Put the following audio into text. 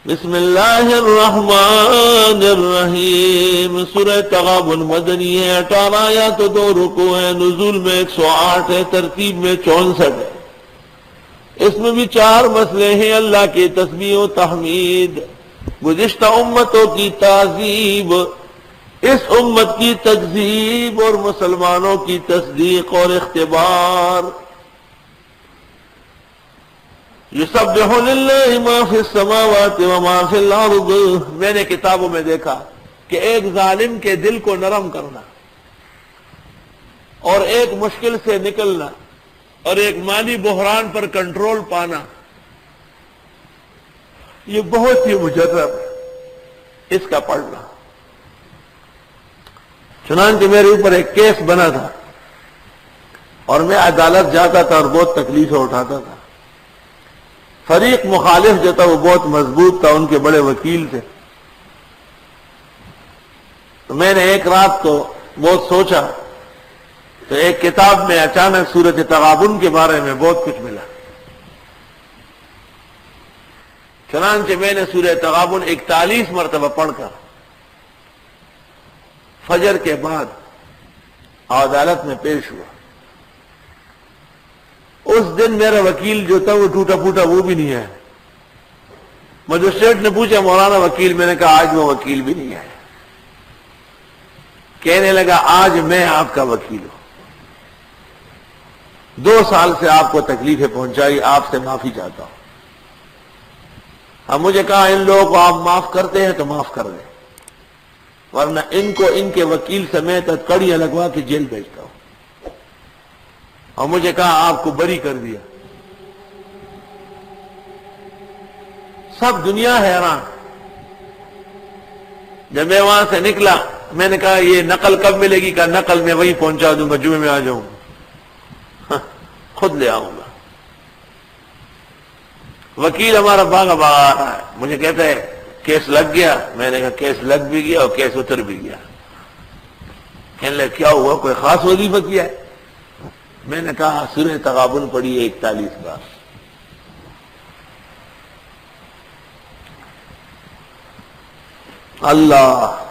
بسم اللہ الرحمن الرحیم۔ سورہ تغابن مدنی ہے، 18 آیات و 2 رکوع ہیں، نزول میں 108 ہے، ترتیب میں 64 ہے۔ اس میں بھی 4 مسئلے ہیں: اللہ کی تسبیح و تحمید، گزشتہ امتوں کی تعذیب، اس امت کی تکذیب اور مسلمانوں کی تصدیق اور اختبار۔ یسبح للہ ما فی السماوات وما فی الارض۔ میں نے کتابوں میں دیکھا کہ ایک ظالم کے دل کو نرم کرنا اور ایک مشکل سے نکلنا اور ایک مالی بحران پر کنٹرول پانا، یہ بہت ہی مجرب ہے اس کا پڑھنا۔ چنانچہ میرے اوپر ایک کیس بنا تھا اور میں عدالت جاتا تھا اور بہت تکلیفیں اٹھاتا تھا۔ فریق مخالف جو تھا وہ بہت مضبوط تھا، ان کے بڑے وکیل تھے۔ تو میں نے ایک رات کو بہت سوچا تو ایک کتاب میں اچانک سورۃ تغابن کے بارے میں بہت کچھ ملا۔ چنانچہ میں نے سورۃ تغابن 41 مرتبہ پڑھ کر فجر کے بعد عدالت میں پیش ہوا۔ اس دن میرا وکیل جو تھا وہ ٹوٹا پھوٹا وہ بھی نہیں ہے۔ مجسٹریٹ نے پوچھا مولانا وکیل، میں نے کہا آج وہ وکیل بھی نہیں ہے۔ کہنے لگا آج میں آپ کا وکیل ہوں، 2 سال سے آپ کو تکلیفیں پہنچائی، آپ سے معافی چاہتا ہوں۔ اب مجھے کہا ان لوگوں کو آپ معاف کرتے ہیں تو معاف کر دیں، ورنہ ان کو ان کے وکیل سمیت کڑیاں لگوا کے جیل بھیجتا ہوں۔ اور مجھے کہا آپ کو بری کر دیا۔ سب دنیا حیران۔ جب میں وہاں سے نکلا میں نے کہا یہ نقل کب ملے گی؟ کہا نقل میں وہی پہنچا دوں گا، جمعے میں آ جاؤں گا، خود لے آؤں گا۔ وکیل ہمارا بھاگا آ رہا ہے، مجھے کہتا ہے کیس لگ گیا؟ میں نے کہا کیس لگ بھی گیا اور کیس اتر بھی گیا۔ کہنے لگا کیا ہوا، کوئی خاص وظیفہ کیا ہے؟ میں نے کہا سورہ تغابن پڑھی 41 بار۔ اللہ